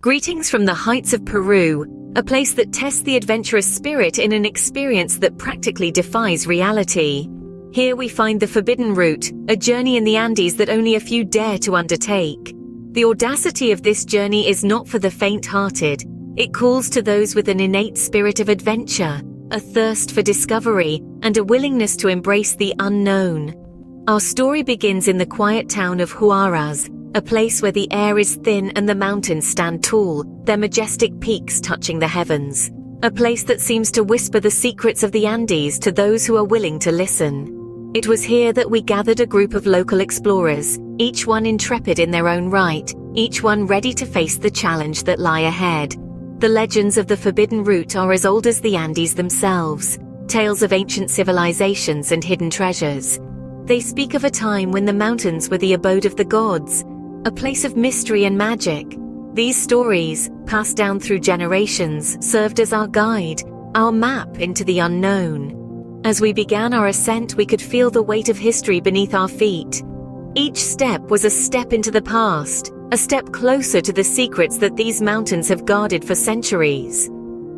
Greetings from the heights of Peru, a place that tests the adventurous spirit in an experience that practically defies reality. Here we find the forbidden route, a journey in the Andes that only a few dare to undertake. The audacity of this journey is not for the faint-hearted. It calls to those with an innate spirit of adventure, a thirst for discovery, and a willingness to embrace the unknown. Our story begins in the quiet town of Huaraz, a place where the air is thin and the mountains stand tall, their majestic peaks touching the heavens. A place that seems to whisper the secrets of the Andes to those who are willing to listen. It was here that we gathered a group of local explorers, each one intrepid in their own right, each one ready to face the challenge that lie ahead. The legends of the forbidden route are as old as the Andes themselves, tales of ancient civilizations and hidden treasures. They speak of a time when the mountains were the abode of the gods, a place of mystery and magic. These stories, passed down through generations, served as our guide, our map into the unknown. As we began our ascent, we could feel the weight of history beneath our feet. Each step was a step into the past, a step closer to the secrets that these mountains have guarded for centuries.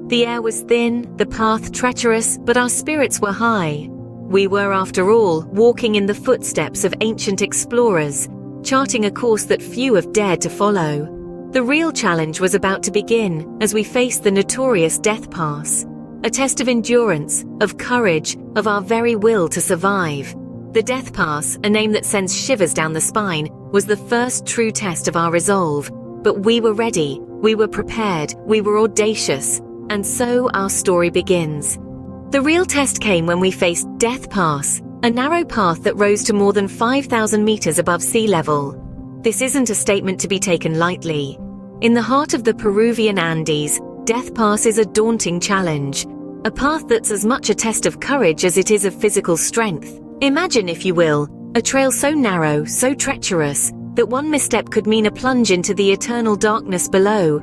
The air was thin, the path treacherous, but our spirits were high. We were, after all, walking in the footsteps of ancient explorers, charting a course that few have dared to follow. The real challenge was about to begin as we faced the notorious Death Pass, a test of endurance, of courage, of our very will to survive. The Death Pass, a name that sends shivers down the spine, was the first true test of our resolve. But we were ready, we were prepared, we were audacious, and so our story begins. The real test came when we faced Death Pass, a narrow path that rose to more than 5,000 meters above sea level. This isn't a statement to be taken lightly. In the heart of the Peruvian Andes, Death Pass is a daunting challenge, a path that's as much a test of courage as it is of physical strength. Imagine, if you will, a trail so narrow, so treacherous, that one misstep could mean a plunge into the eternal darkness below.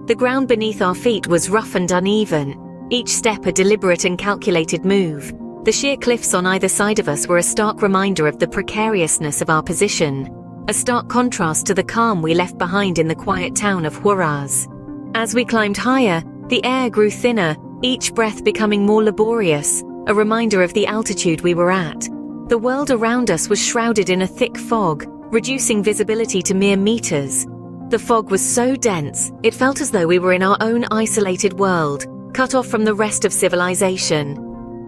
The ground beneath our feet was rough and uneven, each step a deliberate and calculated move. The sheer cliffs on either side of us were a stark reminder of the precariousness of our position, a stark contrast to the calm we left behind in the quiet town of Huaraz. As we climbed higher, the air grew thinner, each breath becoming more laborious, a reminder of the altitude we were at. The world around us was shrouded in a thick fog, reducing visibility to mere meters. The fog was so dense, it felt as though we were in our own isolated world, cut off from the rest of civilization.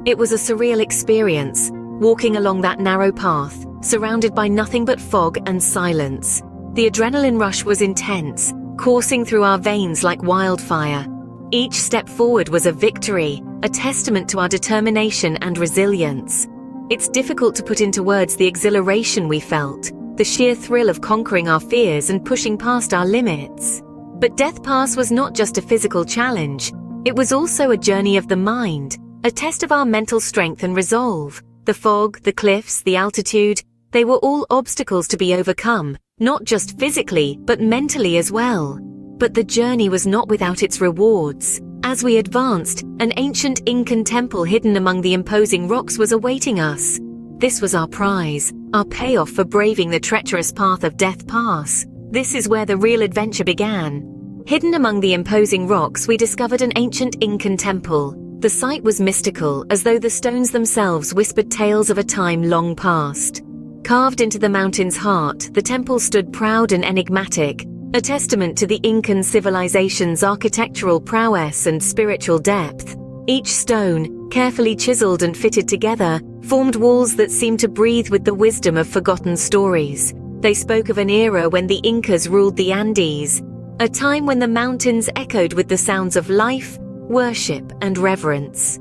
It was a surreal experience, walking along that narrow path, surrounded by nothing but fog and silence. The adrenaline rush was intense, coursing through our veins like wildfire. Each step forward was a victory, a testament to our determination and resilience. It's difficult to put into words the exhilaration we felt, the sheer thrill of conquering our fears and pushing past our limits. But Death Pass was not just a physical challenge, it was also a journey of the mind, a test of our mental strength and resolve. The fog, the cliffs, the altitude, they were all obstacles to be overcome, not just physically, but mentally as well. But the journey was not without its rewards. As we advanced, an ancient Incan temple hidden among the imposing rocks was awaiting us. This was our prize, our payoff for braving the treacherous path of Death Pass. This is where the real adventure began. Hidden among the imposing rocks, we discovered an ancient Incan temple. The site was mystical, as though the stones themselves whispered tales of a time long past. Carved into the mountain's heart, the temple stood proud and enigmatic, a testament to the Incan civilization's architectural prowess and spiritual depth. Each stone, carefully chiseled and fitted together, formed walls that seemed to breathe with the wisdom of forgotten stories. They spoke of an era when the Incas ruled the Andes, a time when the mountains echoed with the sounds of life, worship, and reverence.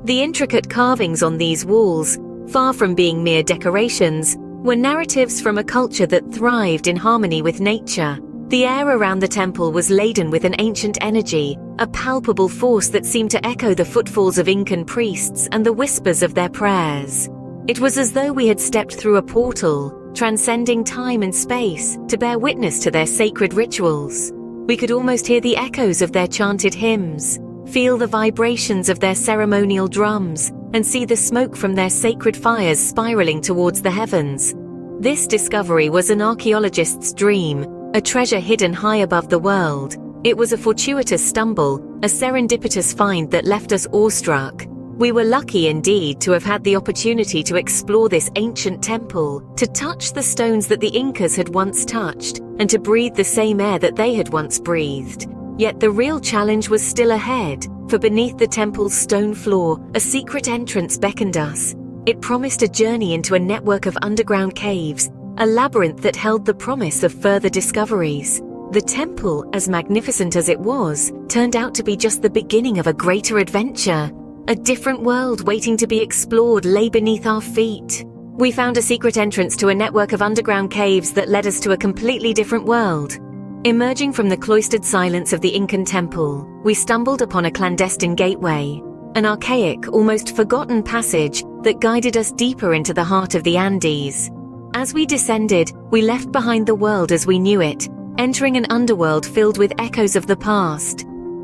The intricate carvings on these walls, far from being mere decorations, were narratives from a culture that thrived in harmony with nature. The air around the temple was laden with an ancient energy, a palpable force that seemed to echo the footfalls of Incan priests and the whispers of their prayers. It was as though we had stepped through a portal, transcending time and space, to bear witness to their sacred rituals. We could almost hear the echoes of their chanted hymns, feel the vibrations of their ceremonial drums, and see the smoke from their sacred fires spiraling towards the heavens. This discovery was an archaeologist's dream, a treasure hidden high above the world. It was a fortuitous stumble, a serendipitous find that left us awestruck. We were lucky indeed to have had the opportunity to explore this ancient temple, to touch the stones that the Incas had once touched, and to breathe the same air that they had once breathed. Yet the real challenge was still ahead, for beneath the temple's stone floor, a secret entrance beckoned us. It promised a journey into a network of underground caves, a labyrinth that held the promise of further discoveries. The temple, as magnificent as it was, turned out to be just the beginning of a greater adventure. A different world waiting to be explored lay beneath our feet. We found a secret entrance to a network of underground caves that led us to a completely different world. Emerging from the cloistered silence of the Incan temple, we stumbled upon a clandestine gateway, an archaic, almost forgotten passage that guided us deeper into the heart of the Andes. As we descended, we left behind the world as we knew it, entering an underworld filled with echoes of the past.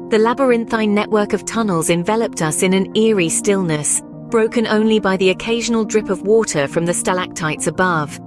The labyrinthine network of tunnels enveloped us in an eerie stillness, broken only by the occasional drip of water from the stalactites above.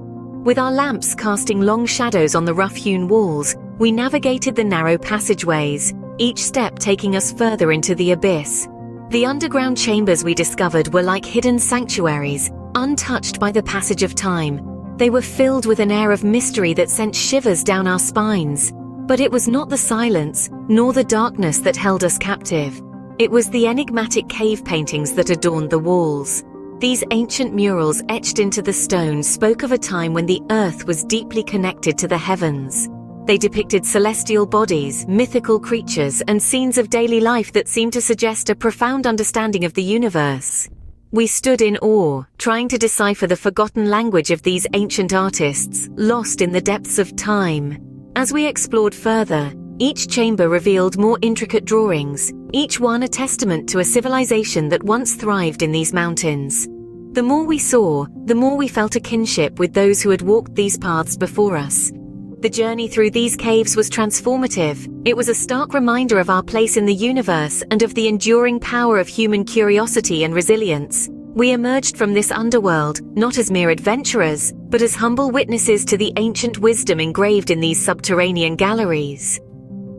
With our lamps casting long shadows on the rough-hewn walls, we navigated the narrow passageways, each step taking us further into the abyss. The underground chambers we discovered were like hidden sanctuaries, untouched by the passage of time. They were filled with an air of mystery that sent shivers down our spines. But it was not the silence, nor the darkness that held us captive. It was the enigmatic cave paintings that adorned the walls. These ancient murals etched into the stone spoke of a time when the earth was deeply connected to the heavens. They depicted celestial bodies, mythical creatures, and scenes of daily life that seemed to suggest a profound understanding of the universe. We stood in awe, trying to decipher the forgotten language of these ancient artists, lost in the depths of time. As we explored further, each chamber revealed more intricate drawings, each one a testament to a civilization that once thrived in these mountains. The more we saw, the more we felt a kinship with those who had walked these paths before us. The journey through these caves was transformative. It was a stark reminder of our place in the universe and of the enduring power of human curiosity and resilience. We emerged from this underworld, not as mere adventurers, but as humble witnesses to the ancient wisdom engraved in these subterranean galleries.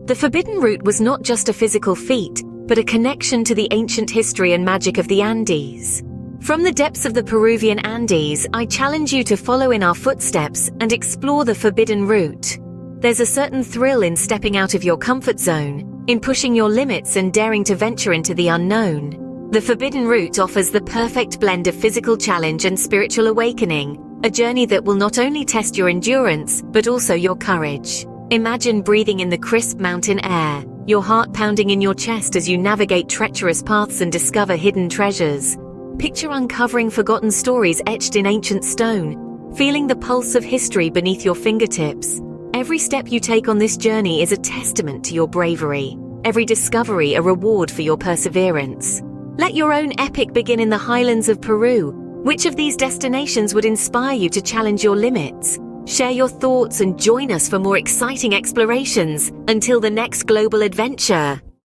The Forbidden Route was not just a physical feat, but a connection to the ancient history and magic of the Andes. From the depths of the Peruvian Andes, I challenge you to follow in our footsteps and explore the Forbidden Route. There's a certain thrill in stepping out of your comfort zone, in pushing your limits and daring to venture into the unknown. The Forbidden Route offers the perfect blend of physical challenge and spiritual awakening, a journey that will not only test your endurance, but also your courage. Imagine breathing in the crisp mountain air, your heart pounding in your chest as you navigate treacherous paths and discover hidden treasures. Picture uncovering forgotten stories etched in ancient stone, feeling the pulse of history beneath your fingertips. Every step you take on this journey is a testament to your bravery, every discovery a reward for your perseverance. Let your own epic begin in the highlands of Peru. Which of these destinations would inspire you to challenge your limits? Share your thoughts and join us for more exciting explorations. Until the next global adventure.